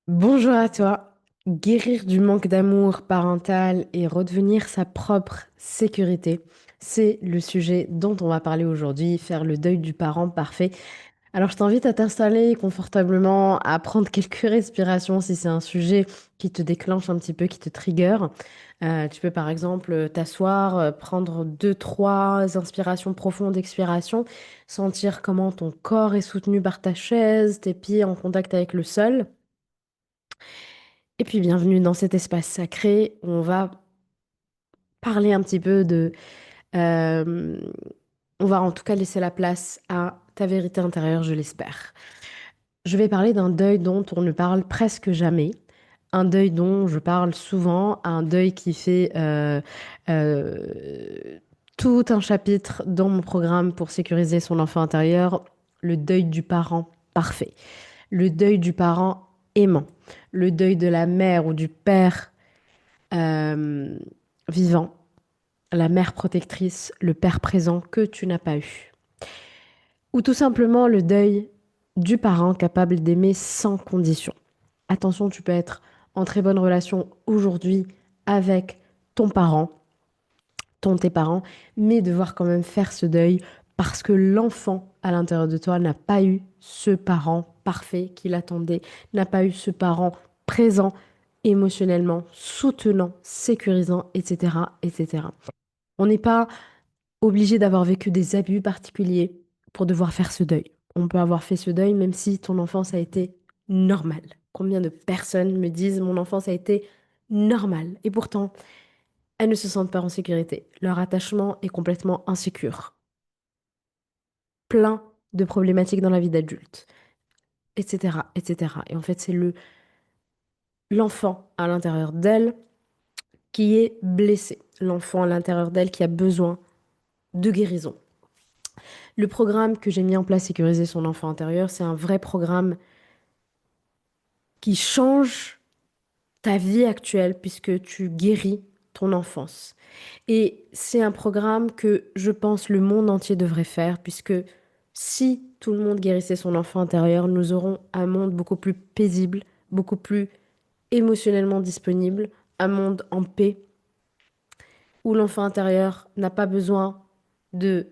Bonjour à toi. Guérir du manque d'amour parental et redevenir sa propre sécurité, c'est le sujet dont on va parler aujourd'hui, faire le deuil du parent parfait. Alors je t'invite à t'installer confortablement, à prendre quelques respirations si c'est un sujet qui te déclenche un petit peu, qui te trigger. Tu peux par exemple t'asseoir, prendre deux, trois inspirations profondes, expirations, sentir comment ton corps est soutenu par ta chaise, tes pieds en contact avec le sol. Et puis bienvenue dans cet espace sacré où on va parler un petit peu de... euh, on va en tout cas laisser la place à ta vérité intérieure, je l'espère. Je vais parler d'un deuil dont on ne parle presque jamais, un deuil dont je parle souvent, un deuil qui fait euh, tout un chapitre dans mon programme pour sécuriser son enfant intérieur, le deuil du parent parfait, le deuil du parent aimant, le deuil de la mère ou du père euh, vivant, la mère protectrice, le père présent que tu n'as pas eu. Ou tout simplement le deuil du parent capable d'aimer sans condition. Attention, tu peux être en très bonne relation aujourd'hui avec ton parent, tes parents, mais devoir quand même faire ce deuil parce que l'enfant à l'intérieur de toi n'a pas eu ce parent parfait qu'il attendait, n'a pas eu ce parent présent émotionnellement, soutenant, sécurisant, etc., etc. On n'est pas obligé d'avoir vécu des abus particuliers pour devoir faire ce deuil. On peut avoir fait ce deuil même si ton enfance a été normale. Combien de personnes me disent mon enfance a été normale et pourtant elles ne se sentent pas en sécurité. Leur attachement est complètement insécure. Plein de problématiques dans la vie d'adulte, etc., etc. Et en fait, c'est l'enfant à l'intérieur d'elle qui est blessé. L'enfant à l'intérieur d'elle qui a besoin de guérison. Le programme que j'ai mis en place, Sécuriser son enfant intérieur, c'est un vrai programme qui change ta vie actuelle puisque tu guéris ton enfance. Et c'est un programme que je pense le monde entier devrait faire puisque si tout le monde guérissait son enfant intérieur, nous aurons un monde beaucoup plus paisible, beaucoup plus émotionnellement disponible, un monde en paix où l'enfant intérieur n'a pas besoin de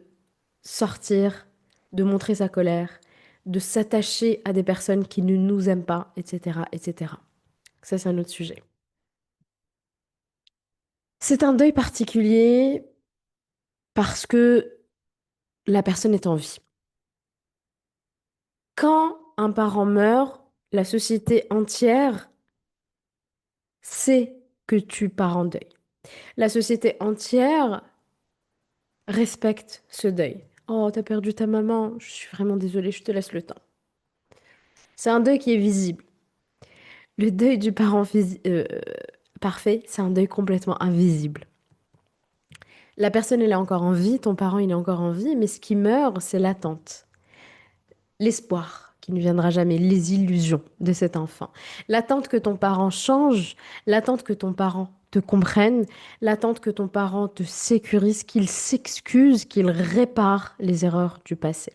sortir, de montrer sa colère, de s'attacher à des personnes qui ne nous aiment pas, etc., etc. Ça, c'est un autre sujet. C'est un deuil particulier parce que la personne est en vie. Quand un parent meurt, la société entière sait que tu pars en deuil. La société entière respecte ce deuil. Oh, t'as perdu ta maman, je suis vraiment désolée, je te laisse le temps. C'est un deuil qui est visible. Le deuil du parent parfait, c'est un deuil complètement invisible. La personne, elle est encore en vie, ton parent, il est encore en vie, mais ce qui meurt, c'est l'attente. L'espoir qui ne viendra jamais, les illusions de cet enfant. L'attente que ton parent change, l'attente que ton parent te comprenne, l'attente que ton parent te sécurise, qu'il s'excuse, qu'il répare les erreurs du passé.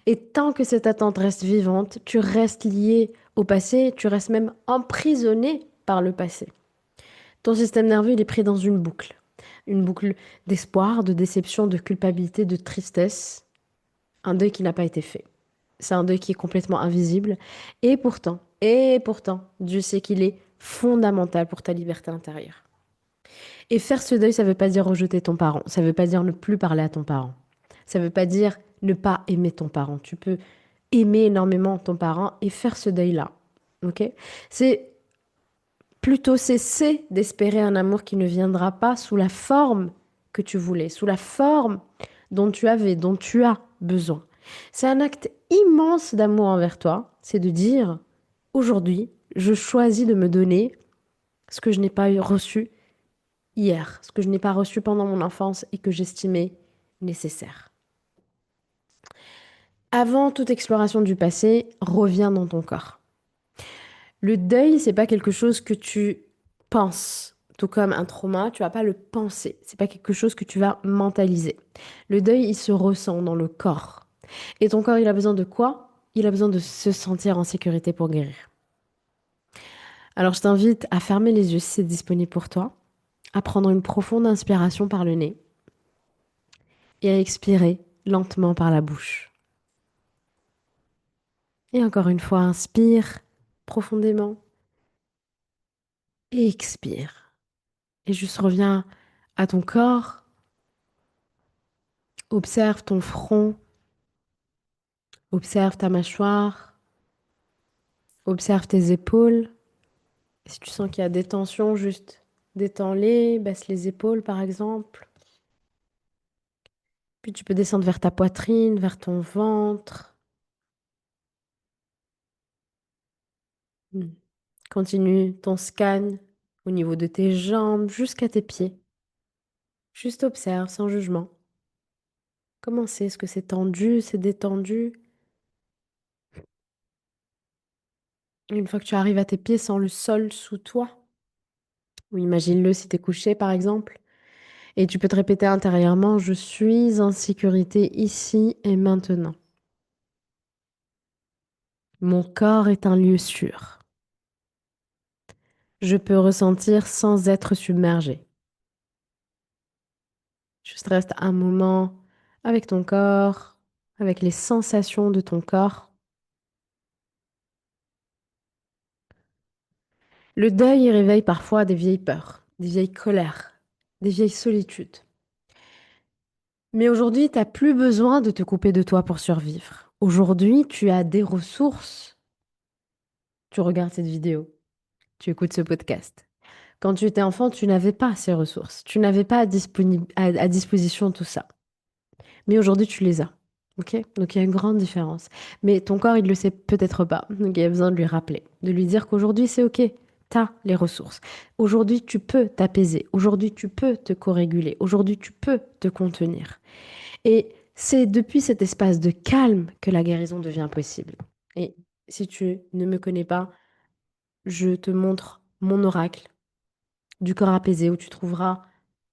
Et tant que cette attente reste vivante, tu restes lié au passé, tu restes même emprisonné par le passé. Ton système nerveux, il est pris dans une boucle d'espoir, de déception, de culpabilité, de tristesse, un deuil qui n'a pas été fait. C'est un deuil qui est complètement invisible. Et pourtant, Dieu sait qu'il est fondamental pour ta liberté intérieure. Et faire ce deuil, ça ne veut pas dire rejeter ton parent. Ça ne veut pas dire ne plus parler à ton parent. Ça ne veut pas dire ne pas aimer ton parent. Tu peux aimer énormément ton parent et faire ce deuil-là. Ok? C'est plutôt cesser d'espérer un amour qui ne viendra pas sous la forme que tu voulais, sous la forme dont tu avais, dont tu as besoin. C'est un acte immense d'amour envers toi, c'est de dire, aujourd'hui, je choisis de me donner ce que je n'ai pas reçu hier, ce que je n'ai pas reçu pendant mon enfance et que j'estimais nécessaire. Avant toute exploration du passé, reviens dans ton corps. Le deuil, c'est pas quelque chose que tu penses. Tout comme un trauma, tu vas pas le penser. C'est pas quelque chose que tu vas mentaliser. Le deuil, il se ressent dans le corps. Et ton corps, il a besoin de quoi? Il a besoin de se sentir en sécurité pour guérir. Alors, je t'invite à fermer les yeux si c'est disponible pour toi, à prendre une profonde inspiration par le nez et à expirer lentement par la bouche. Et encore une fois, inspire profondément et expire. Et juste reviens à ton corps, observe ton front, observe ta mâchoire, observe tes épaules. Si tu sens qu'il y a des tensions, juste détends-les, baisse les épaules par exemple. Puis tu peux descendre vers ta poitrine, vers ton ventre. Hmm. Continue ton scan au niveau de tes jambes jusqu'à tes pieds. Juste observe sans jugement. Comment c'est? Est-ce que c'est tendu, c'est détendu? Une fois que tu arrives à tes pieds, sens le sol sous toi. Ou imagine-le si tu es couché par exemple. Et tu peux te répéter intérieurement, je suis en sécurité ici et maintenant. Mon corps est un lieu sûr. Je peux ressentir sans être submergé. Juste reste un moment avec ton corps, avec les sensations de ton corps. Le deuil y réveille parfois des vieilles peurs, des vieilles colères, des vieilles solitudes. Mais aujourd'hui, tu n'as plus besoin de te couper de toi pour survivre. Aujourd'hui, tu as des ressources. Tu regardes cette vidéo, tu écoutes ce podcast. Quand tu étais enfant, tu n'avais pas ces ressources. Tu n'avais pas à disposition tout ça. Mais aujourd'hui, tu les as. Ok? Donc il y a une grande différence. Mais ton corps, il ne le sait peut-être pas. Donc il y a besoin de lui rappeler, de lui dire qu'aujourd'hui, c'est ok. Tu as les ressources. Aujourd'hui, tu peux t'apaiser. Aujourd'hui, tu peux te co-réguler. Aujourd'hui, tu peux te contenir. Et c'est depuis cet espace de calme que la guérison devient possible. Et si tu ne me connais pas, je te montre mon oracle du corps apaisé où tu trouveras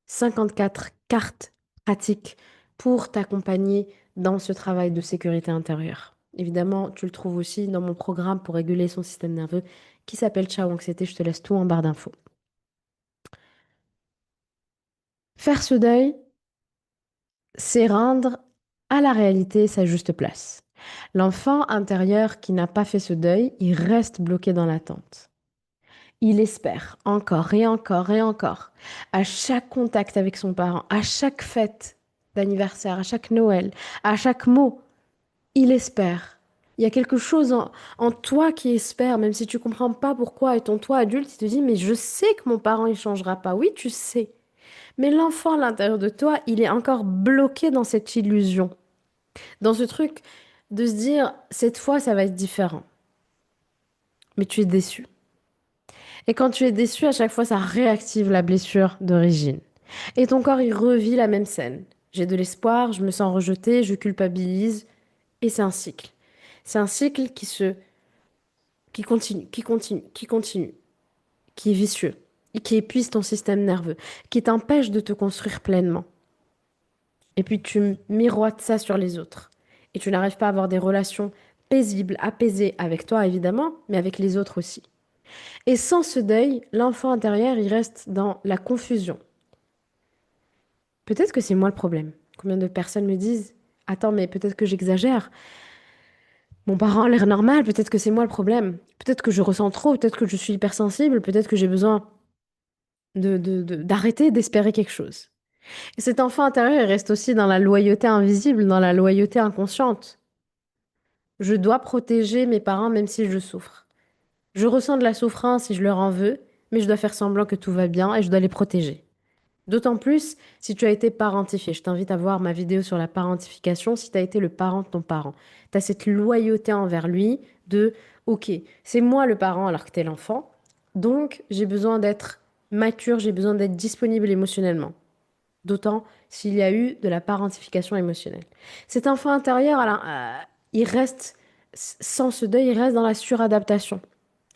54 cartes pratiques pour t'accompagner dans ce travail de sécurité intérieure. Évidemment, tu le trouves aussi dans mon programme pour réguler son système nerveux qui s'appelle Ciao Anxiété. Je te laisse tout en barre d'infos. Faire ce deuil, c'est rendre à la réalité sa juste place. L'enfant intérieur qui n'a pas fait ce deuil, il reste bloqué dans l'attente. Il espère encore et encore et encore, à chaque contact avec son parent, à chaque fête d'anniversaire, à chaque Noël, à chaque mot, il espère. Il y a quelque chose en toi qui espère, même si tu comprends pas pourquoi. Et ton toi adulte, il te dit, mais je sais que mon parent, il changera pas. Oui, tu sais. Mais l'enfant à l'intérieur de toi, il est encore bloqué dans cette illusion, dans ce truc de se dire, cette fois, ça va être différent. Mais tu es déçu. Et quand tu es déçu, à chaque fois, ça réactive la blessure d'origine. Et ton corps, il revit la même scène. J'ai de l'espoir, je me sens rejetée, je culpabilise. Et c'est un cycle. C'est un cycle qui continue, qui continue, qui continue, qui est vicieux, et qui épuise ton système nerveux, qui t'empêche de te construire pleinement. Et puis tu miroites ça sur les autres. Et tu n'arrives pas à avoir des relations paisibles, apaisées avec toi, évidemment, mais avec les autres aussi. Et sans ce deuil, l'enfant intérieur, il reste dans la confusion. Peut-être que c'est moi le problème. Combien de personnes me disent, attends, mais peut-être que j'exagère. Mon parent a l'air normal, peut-être que c'est moi le problème. Peut-être que je ressens trop, peut-être que je suis hypersensible, peut-être que j'ai besoin d'arrêter d'espérer quelque chose. Et cet enfant intérieur, il reste aussi dans la loyauté invisible, dans la loyauté inconsciente. Je dois protéger mes parents même si je souffre. Je ressens de la souffrance si je leur en veux, mais je dois faire semblant que tout va bien et je dois les protéger. D'autant plus si tu as été parentifié. Je t'invite à voir ma vidéo sur la parentification si tu as été le parent de ton parent. Tu as cette loyauté envers lui de OK, c'est moi le parent alors que tu es l'enfant. Donc, j'ai besoin d'être mature, j'ai besoin d'être disponible émotionnellement. D'autant s'il y a eu de la parentification émotionnelle. Cet enfant intérieur, alors, il reste, sans ce deuil, il reste dans la suradaptation.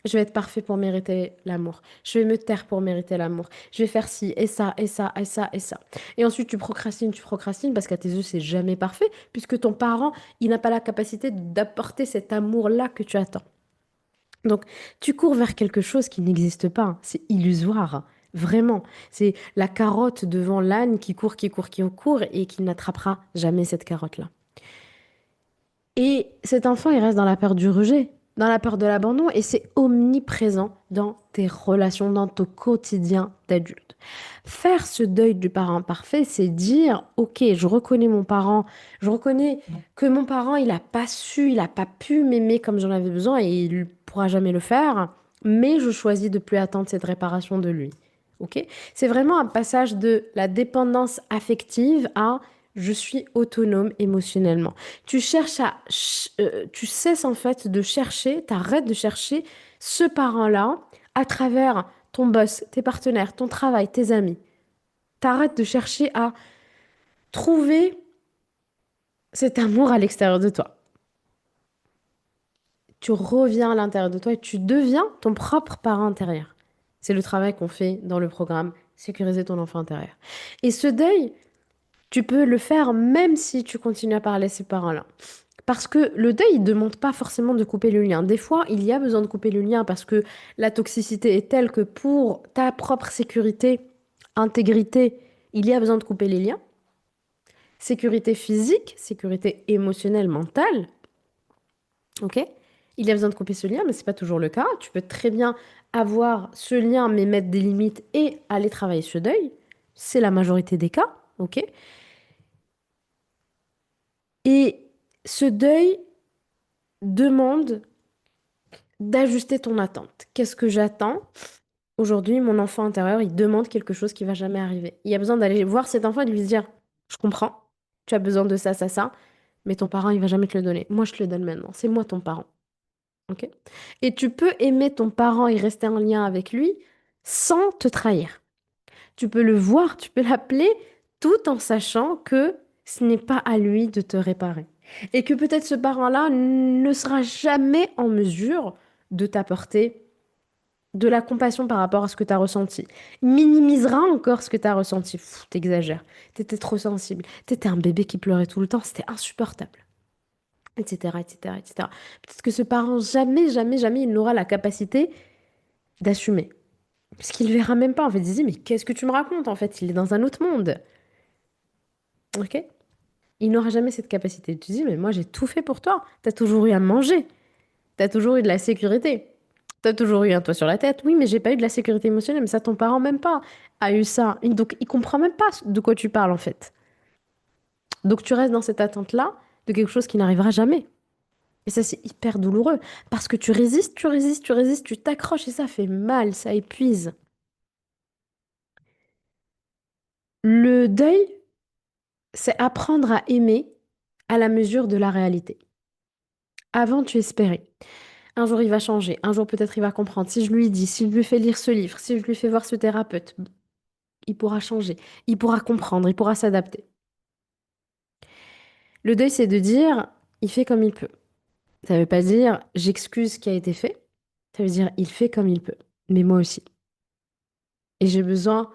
Je vais être parfait pour mériter l'amour. Je vais me taire pour mériter l'amour. Je vais faire ci et ça et ça et ça et ça. Et ensuite, tu procrastines parce qu'à tes yeux, c'est jamais parfait puisque ton parent, il n'a pas la capacité d'apporter cet amour-là que tu attends. Donc, tu cours vers quelque chose qui n'existe pas. C'est illusoire. Vraiment. C'est la carotte devant l'âne qui court et qui n'attrapera jamais cette carotte-là. Et cet enfant, il reste dans la peur du rejet, dans la peur de l'abandon, et c'est omniprésent dans tes relations, dans ton quotidien d'adulte. Faire ce deuil du parent parfait, c'est dire, ok, je reconnais mon parent, je reconnais que mon parent, il n'a pas su, il n'a pas pu m'aimer comme j'en avais besoin et il ne pourra jamais le faire, mais je choisis de plus attendre cette réparation de lui. Ok? C'est vraiment un passage de la dépendance affective à je suis autonome émotionnellement. Tu cherches tu cesses en fait de chercher, t'arrêtes de chercher ce parent-là à travers ton boss, tes partenaires, ton travail, tes amis. T'arrêtes de chercher à trouver cet amour à l'extérieur de toi. Tu reviens à l'intérieur de toi et tu deviens ton propre parent intérieur. C'est le travail qu'on fait dans le programme Sécuriser ton enfant intérieur. Et ce deuil, tu peux le faire même si tu continues à parler à ces parents-là. Parce que le deuil ne demande pas forcément de couper le lien. Des fois, il y a besoin de couper le lien parce que la toxicité est telle que pour ta propre sécurité, intégrité, il y a besoin de couper les liens. Sécurité physique, sécurité émotionnelle, mentale, ok? Il y a besoin de couper ce lien, mais ce n'est pas toujours le cas. Tu peux très bien avoir ce lien, mais mettre des limites et aller travailler ce deuil. C'est la majorité des cas, ok? Et ce deuil demande d'ajuster ton attente. Qu'est-ce que j'attends? Aujourd'hui, mon enfant intérieur, il demande quelque chose qui va jamais arriver. Il y a besoin d'aller voir cet enfant et de lui dire, je comprends, tu as besoin de ça, ça, ça, mais ton parent, il va jamais te le donner. Moi, je te le donne maintenant. C'est moi ton parent. Ok? Et tu peux aimer ton parent et rester en lien avec lui sans te trahir. Tu peux le voir, tu peux l'appeler tout en sachant que ce n'est pas à lui de te réparer. Et que peut-être ce parent-là ne sera jamais en mesure de t'apporter de la compassion par rapport à ce que tu as ressenti. Il minimisera encore ce que tu as ressenti. Pff, t'exagères. T'étais trop sensible. T'étais un bébé qui pleurait tout le temps. C'était insupportable. Etc., etc., etc. Peut-être que ce parent, jamais, jamais, jamais, il n'aura la capacité d'assumer. Parce qu'il verra même pas. En fait, il dit, mais qu'est-ce que tu me racontes? En fait, il est dans un autre monde. Ok? Il n'aura jamais cette capacité. Tu dis, mais moi, j'ai tout fait pour toi. T'as toujours eu à manger. T'as toujours eu de la sécurité. T'as toujours eu un toit sur la tête. Oui, mais j'ai pas eu de la sécurité émotionnelle. Mais ça, ton parent même pas a eu ça. Donc, il comprend même pas de quoi tu parles, en fait. Donc, tu restes dans cette attente-là de quelque chose qui n'arrivera jamais. Et ça, c'est hyper douloureux. Parce que tu résistes, tu résistes, tu résistes, tu t'accroches et ça fait mal, ça épuise. Le deuil, c'est apprendre à aimer à la mesure de la réalité. Avant, tu espérais. Un jour, il va changer. Un jour, peut-être, il va comprendre. Si je lui dis, si je lui fais lire ce livre, si je lui fais voir ce thérapeute, il pourra changer. Il pourra comprendre. Il pourra s'adapter. Le deuil, c'est de dire, il fait comme il peut. Ça ne veut pas dire, j'excuse ce qui a été fait. Ça veut dire, il fait comme il peut. Mais moi aussi. Et j'ai besoin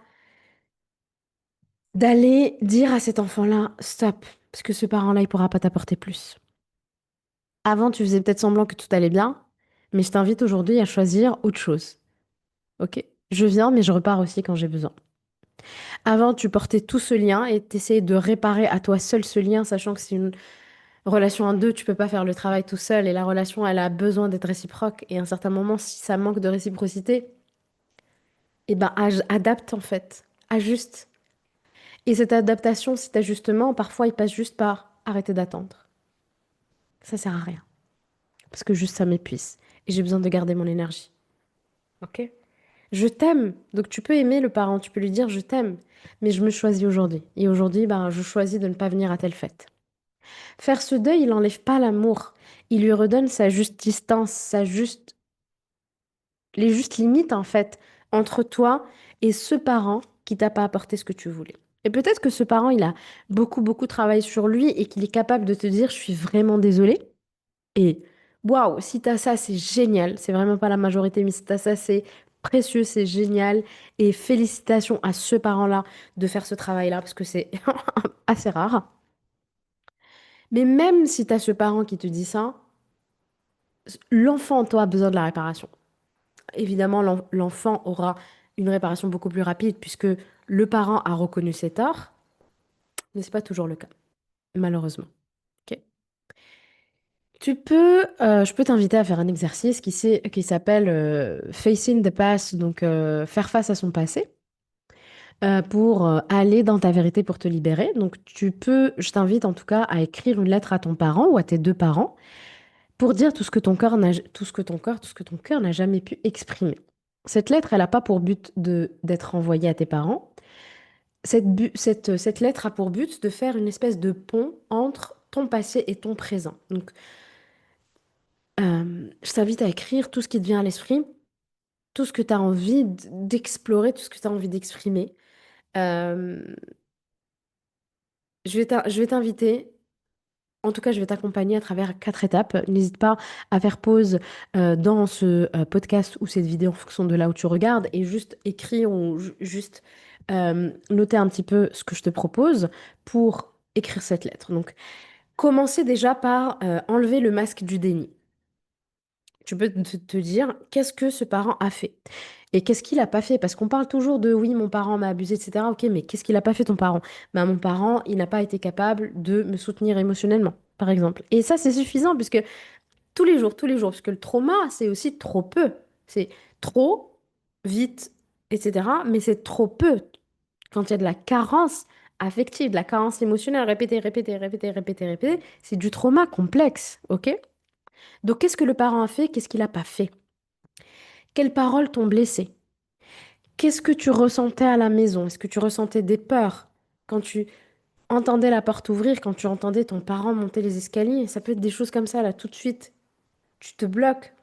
d'aller dire à cet enfant-là, stop. Parce que ce parent-là, il pourra pas t'apporter plus. Avant, tu faisais peut-être semblant que tout allait bien. Mais je t'invite aujourd'hui à choisir autre chose. Ok? Je viens, mais je repars aussi quand j'ai besoin. Avant, tu portais tout ce lien et t'essayais de réparer à toi seul ce lien, sachant que c'est une relation à deux, tu peux pas faire le travail tout seul et la relation, elle a besoin d'être réciproque. Et à un certain moment, si ça manque de réciprocité, eh ben, adapte en fait, ajuste. Et cette adaptation, cet ajustement, parfois, il passe juste par arrêter d'attendre. Ça sert à rien. Parce que juste ça m'épuise. Et j'ai besoin de garder mon énergie. Ok? Je t'aime. Donc tu peux aimer le parent, tu peux lui dire je t'aime. Mais je me choisis aujourd'hui. Et aujourd'hui, ben, je choisis de ne pas venir à telle fête. Faire ce deuil, il n'enlève pas l'amour. Il lui redonne sa juste distance, les justes limites, en fait, entre toi et ce parent qui t'a pas apporté ce que tu voulais. Et peut-être que ce parent, il a beaucoup, beaucoup travaillé sur lui et qu'il est capable de te dire, je suis vraiment désolée. Et waouh, si t'as ça, c'est génial. C'est vraiment pas la majorité, mais si t'as ça, c'est précieux, c'est génial. Et félicitations à ce parent-là de faire ce travail-là parce que c'est assez rare. Mais même si t'as ce parent qui te dit ça, L'enfant, toi, a besoin de la réparation. Évidemment, l'enfant aura une réparation beaucoup plus rapide puisque le parent a reconnu ses torts, mais c'est pas toujours le cas, malheureusement. Ok. Je peux t'inviter à faire un exercice qui s'appelle Facing the Past, donc faire face à son passé, pour aller dans ta vérité pour te libérer. Donc je t'invite en tout cas à écrire une lettre à ton parent ou à tes deux parents pour dire tout ce que ton corps tout ce que ton cœur n'a jamais pu exprimer. Cette lettre, elle n'a pas pour but d'être envoyée à tes parents. Cette lettre a pour but de faire une espèce de pont entre ton passé et ton présent. Donc, je t'invite à écrire tout ce qui te vient à l'esprit, tout ce que tu as envie d'explorer, tout ce que tu as envie d'exprimer. Euh, je vais t'inviter. En tout cas, je vais t'accompagner à travers 4 étapes. N'hésite pas à faire pause dans ce podcast ou cette vidéo en fonction de là où tu regardes et juste écrire ou juste noter un petit peu ce que je te propose pour écrire cette lettre. Donc, commencer déjà par enlever le masque du déni. Tu peux te dire, qu'est-ce que ce parent a fait? Et qu'est-ce qu'il a pas fait? Parce qu'on parle toujours de oui, mon parent m'a abusé, etc. Ok, mais qu'est-ce qu'il a pas fait ton parent? Ben, mon parent, il n'a pas été capable de me soutenir émotionnellement, par exemple. Et ça, c'est suffisant, puisque tous les jours, parce que le trauma, c'est aussi trop peu. C'est trop, vite, etc. Mais c'est trop peu. Quand il y a de la carence affective, de la carence émotionnelle, répéter, répéter, répéter, répéter, répéter, c'est du trauma complexe, ok? Donc, qu'est-ce que le parent a fait? Qu'est-ce qu'il n'a pas fait? Quelles paroles t'ont blessé? Qu'est-ce que tu ressentais à la maison? Est-ce que tu ressentais des peurs quand tu entendais la porte ouvrir, quand tu entendais ton parent monter les escaliers? Ça peut être des choses comme ça, là, tout de suite. Tu te bloques.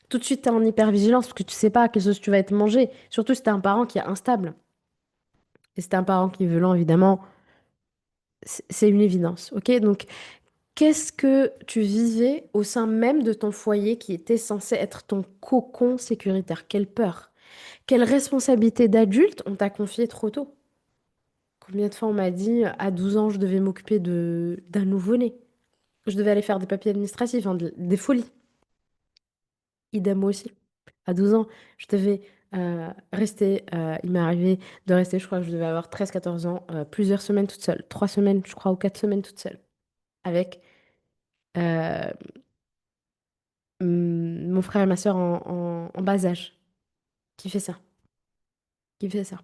Tout de suite, tu es en hypervigilance parce que tu sais pas à quelle sauce tu vas être mangé. Surtout si t'as un parent qui est instable. Et si t'as un parent qui est violent, évidemment, c'est une évidence. Ok? Donc, qu'est-ce que tu vivais au sein même de ton foyer qui était censé être ton cocon sécuritaire? Quelle peur? Quelle responsabilité d'adulte on t'a confiée trop tôt? Combien de fois on m'a dit, à 12 ans, je devais m'occuper d'un nouveau-né. Je devais aller faire des papiers administratifs, hein, des folies. Idem moi aussi. À 12 ans, je devais rester, il m'est arrivé de rester, je crois que je devais avoir 13 14 ans, plusieurs semaines toute seule. 3 semaines, je crois, ou 4 semaines toute seule. Avec euh, mon frère et ma soeur en bas âge. Qui fait ça? Qui fait ça?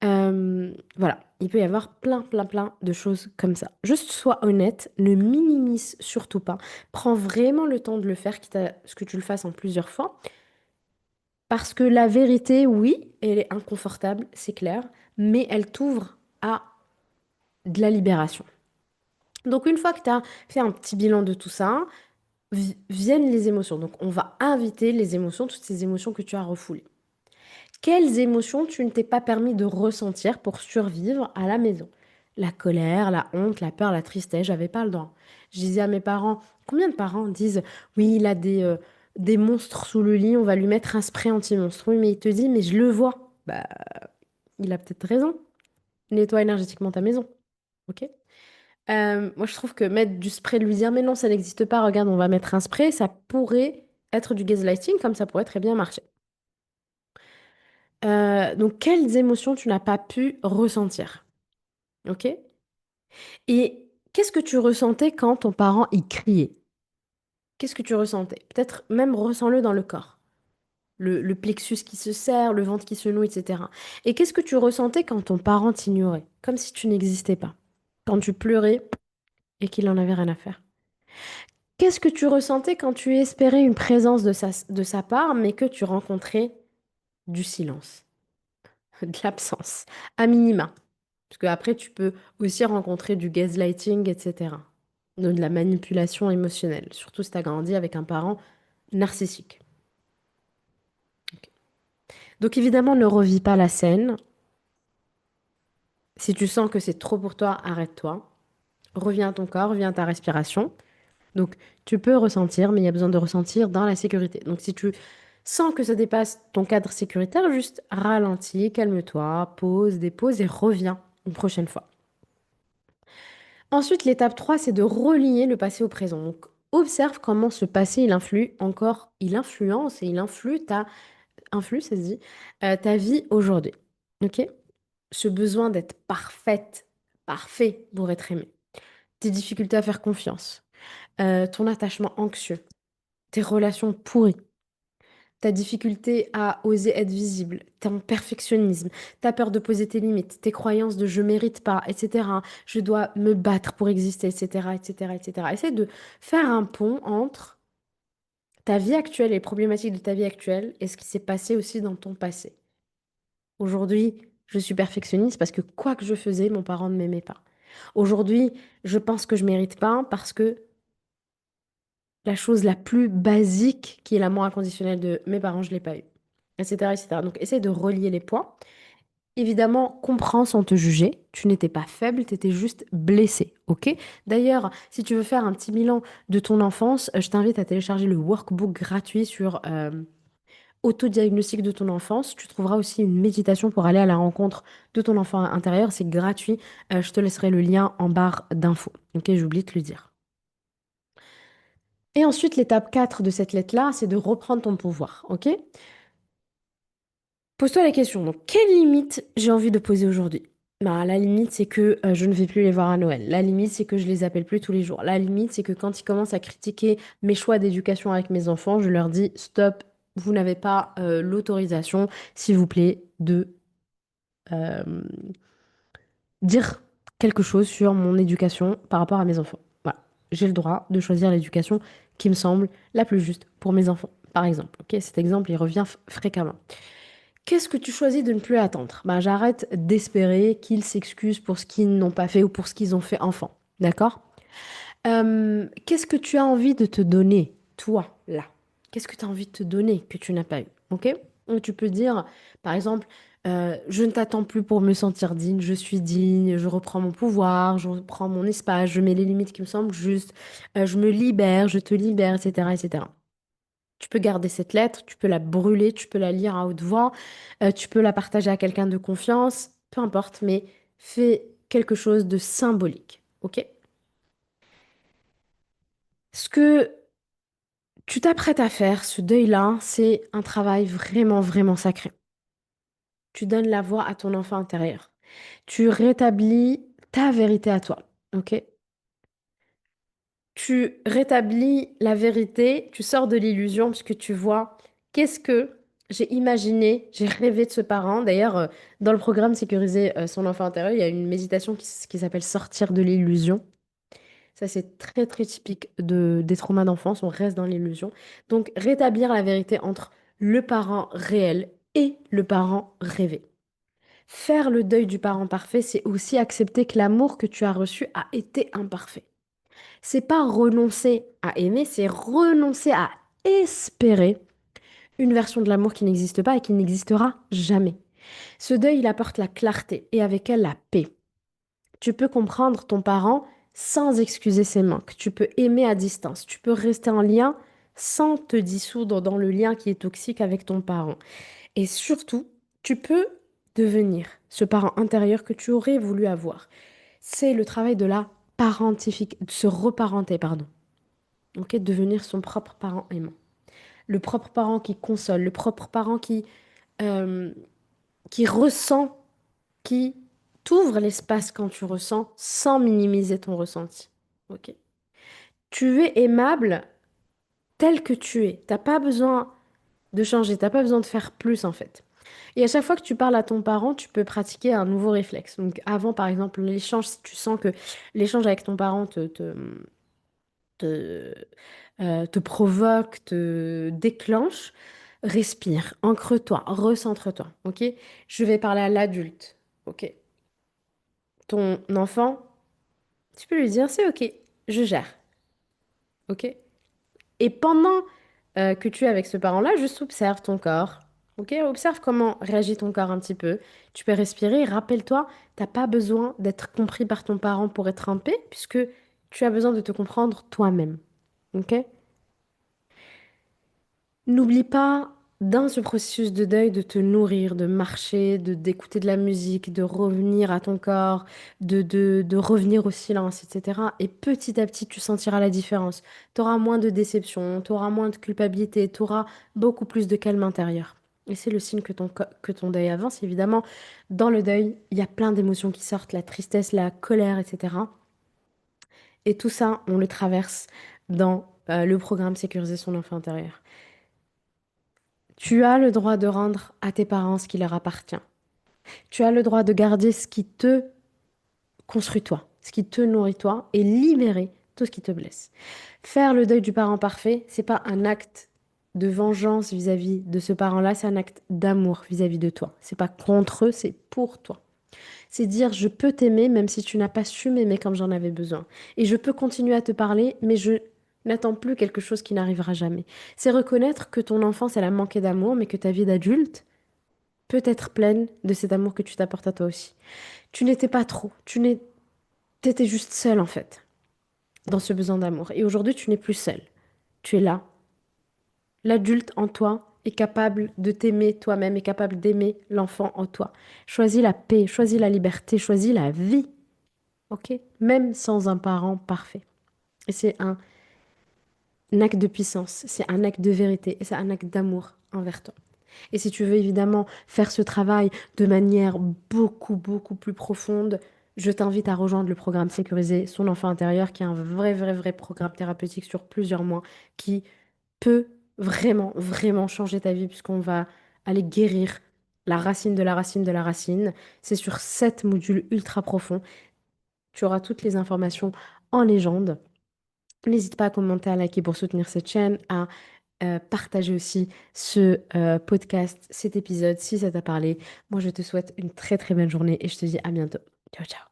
Voilà, il peut y avoir plein, plein, plein de choses comme ça. Juste sois honnête, ne minimise surtout pas. Prends vraiment le temps de le faire, quitte à ce que tu le fasses en plusieurs fois. Parce que la vérité, oui, elle est inconfortable, c'est clair, mais elle t'ouvre à de la libération. Donc une fois que tu as fait un petit bilan de tout ça, viennent les émotions. Donc on va inviter les émotions, toutes ces émotions que tu as refoulées. Quelles émotions tu ne t'es pas permis de ressentir pour survivre à la maison? La colère, la honte, la peur, la tristesse, j'avais pas le droit. Je disais à mes parents, combien de parents disent, oui, il a des monstres sous le lit, on va lui mettre un spray anti-monstre. Oui, mais il te dit, mais je le vois. Bah, il a peut-être raison. Nettoie énergétiquement ta maison, ok? Moi, je trouve que mettre du spray, lui dire, mais non, ça n'existe pas, regarde, on va mettre un spray, ça pourrait être du gaslighting, comme ça pourrait très bien marcher. Donc, quelles émotions tu n'as pas pu ressentir? Ok? Et qu'est-ce que tu ressentais quand ton parent y criait? Qu'est-ce que tu ressentais? Peut-être même ressens-le dans le corps. Le plexus qui se serre, le ventre qui se noue, etc. Et qu'est-ce que tu ressentais quand ton parent t'ignorait? Comme si tu n'existais pas. Quand tu pleurais et qu'il en avait rien à faire. Qu'est-ce que tu ressentais quand tu espérais une présence de sa part, mais que tu rencontrais du silence, de l'absence, à minima? Parce qu'après, tu peux aussi rencontrer du gaslighting, etc. Donc, de la manipulation émotionnelle, surtout si tu as grandi avec un parent narcissique. Ok. Donc évidemment, ne revis pas la scène. Si tu sens que c'est trop pour toi, arrête-toi. Reviens à ton corps, reviens à ta respiration. Donc tu peux ressentir, mais il y a besoin de ressentir dans la sécurité. Donc si tu sens que ça dépasse ton cadre sécuritaire, juste ralentis, calme-toi, pose, dépose et reviens une prochaine fois. Ensuite, l'étape 3, c'est de relier le passé au présent. Donc, Observe comment ce passé, il influe encore, il influence et il influe, ça se dit, ta vie aujourd'hui. Ok? Ce besoin d'être parfaite, parfait pour être aimé. Tes difficultés à faire confiance. Ton attachement anxieux. Tes relations pourries. Ta difficulté à oser être visible, ton perfectionnisme, ta peur de poser tes limites, tes croyances de je mérite pas, etc. Je dois me battre pour exister, etc., etc., etc. Essaie de faire un pont entre ta vie actuelle et les problématiques de ta vie actuelle et ce qui s'est passé aussi dans ton passé. Aujourd'hui, je suis perfectionniste parce que quoi que je faisais, mon parent ne m'aimait pas. Aujourd'hui, je pense que je mérite pas parce que la chose la plus basique, qui est l'amour inconditionnel de mes parents, je l'ai pas eu, etc., etc. Donc, essaie de relier les points. Évidemment, comprends sans te juger. Tu n'étais pas faible, tu étais juste blessé, ok? D'ailleurs, si tu veux faire un petit bilan de ton enfance, je t'invite à télécharger le workbook gratuit sur autodiagnostic de ton enfance. Tu trouveras aussi une méditation pour aller à la rencontre de ton enfant intérieur. C'est gratuit. Je te laisserai le lien en barre d'infos. Ok, j'oublie de te le dire. Et ensuite, l'étape 4 de cette lettre-là, c'est de reprendre ton pouvoir. Ok? Pose-toi la question. Donc, quelle limite j'ai envie de poser aujourd'hui? Bah, la limite, c'est que je ne vais plus les voir à Noël. La limite, c'est que je les appelle plus tous les jours. La limite, c'est que quand ils commencent à critiquer mes choix d'éducation avec mes enfants, je leur dis stop, vous n'avez pas l'autorisation, s'il vous plaît, de euh, dire quelque chose sur mon éducation par rapport à mes enfants. Voilà. J'ai le droit de choisir l'éducation qui me semble la plus juste pour mes enfants, par exemple. Ok, cet exemple, il revient fréquemment. Qu'est-ce que tu choisis de ne plus attendre? Bah, j'arrête d'espérer qu'ils s'excusent pour ce qu'ils n'ont pas fait ou pour ce qu'ils ont fait enfant. D'accord? Qu'est-ce que tu as envie de te donner, toi, là? Qu'est-ce que tu as envie de te donner que tu n'as pas eu? Ok? Donc, tu peux dire, par exemple, je ne t'attends plus pour me sentir digne, je suis digne, je reprends mon pouvoir, je reprends mon espace, je mets les limites qui me semblent justes, je me libère, je te libère, etc., etc. Tu peux garder cette lettre, tu peux la brûler, tu peux la lire à haute voix, tu peux la partager à quelqu'un de confiance, peu importe, mais fais quelque chose de symbolique, ok? Ce que tu t'apprêtes à faire, ce deuil-là, c'est un travail vraiment, vraiment sacré. Tu donnes la voix à ton enfant intérieur. Tu rétablis ta vérité à toi, ok? Tu rétablis la vérité, tu sors de l'illusion puisque tu vois qu'est-ce que j'ai imaginé, j'ai rêvé de ce parent. D'ailleurs, dans le programme Sécuriser son enfant intérieur, il y a une méditation qui s'appelle Sortir de l'illusion. Ça, c'est très, très typique des traumas d'enfance. On reste dans l'illusion. Donc, rétablir la vérité entre le parent réel et le parent rêvé. Faire le deuil du parent parfait, c'est aussi accepter que l'amour que tu as reçu a été imparfait. C'est pas renoncer à aimer, c'est renoncer à espérer une version de l'amour qui n'existe pas et qui n'existera jamais. Ce deuil, il apporte la clarté et avec elle la paix. Tu peux comprendre ton parent sans excuser ses manques. Tu peux aimer à distance. Tu peux rester en lien sans te dissoudre dans le lien qui est toxique avec ton parent. Et surtout, tu peux devenir ce parent intérieur que tu aurais voulu avoir. C'est le travail de la de se reparenter, pardon. Ok, devenir son propre parent aimant. Le propre parent qui console, le propre parent euh, qui ressent, qui t'ouvre l'espace quand tu ressens sans minimiser ton ressenti. Ok. Tu es aimable tel que tu es. T'as pas besoin de changer, t'as pas besoin de faire plus en fait. Et à chaque fois que tu parles à ton parent, tu peux pratiquer un nouveau réflexe. Donc avant, par exemple, l'échange, si tu sens que l'échange avec ton parent te, te provoque, te déclenche, respire, ancre-toi, recentre-toi, ok? Je vais parler à l'adulte, ok? Ton enfant, tu peux lui dire, c'est ok, je gère, ok? Et pendant que tu es avec ce parent-là, juste observe ton corps, ok? Observe comment réagit ton corps un petit peu. Tu peux respirer, rappelle-toi, t'as pas besoin d'être compris par ton parent pour être en paix, puisque tu as besoin de te comprendre toi-même, ok? N'oublie pas. dans ce processus de deuil, de te nourrir, de marcher, d'écouter de la musique, de revenir à ton corps, de revenir au silence, etc. Et petit à petit, tu sentiras la différence. Tu auras moins de déception, tu auras moins de culpabilité, tu auras beaucoup plus de calme intérieur. Et c'est le signe que que ton deuil avance. Évidemment, dans le deuil, il y a plein d'émotions qui sortent, la tristesse, la colère, etc. Et tout ça, on le traverse dans le programme Sécuriser son enfant intérieur. Tu as le droit de rendre à tes parents ce qui leur appartient. Tu as le droit de garder ce qui te construit toi, ce qui te nourrit toi et libérer tout ce qui te blesse. Faire le deuil du parent parfait, c'est pas un acte de vengeance vis-à-vis de ce parent-là, c'est un acte d'amour vis-à-vis de toi. C'est pas contre eux, c'est pour toi. C'est dire je peux t'aimer même si tu n'as pas su m'aimer comme j'en avais besoin. Et je peux continuer à te parler, mais je n'attends plus quelque chose qui n'arrivera jamais. C'est reconnaître que ton enfance, elle a manqué d'amour, mais que ta vie d'adulte peut être pleine de cet amour que tu t'apportes à toi aussi. Tu n'étais pas trop, t'étais juste seule en fait, dans ce besoin d'amour. Et aujourd'hui, tu n'es plus seule. Tu es là. L'adulte en toi est capable de t'aimer toi-même, est capable d'aimer l'enfant en toi. Choisis la paix, choisis la liberté, choisis la vie. Ok? Même sans un parent parfait. Et c'est un acte de puissance, c'est un acte de vérité et c'est un acte d'amour envers toi. Et si tu veux évidemment faire ce travail de manière beaucoup, beaucoup plus profonde, je t'invite à rejoindre le programme Sécuriser son enfant intérieur, qui est un vrai, vrai, vrai programme thérapeutique sur plusieurs mois qui peut vraiment, vraiment changer ta vie puisqu'on va aller guérir la racine de la racine de la racine. C'est sur 7 modules ultra profonds. Tu auras toutes les informations en légende. N'hésite pas à commenter, à liker pour soutenir cette chaîne, à partager aussi ce podcast, cet épisode, si ça t'a parlé. Moi, je te souhaite une très très belle journée et je te dis à bientôt. Ciao, ciao.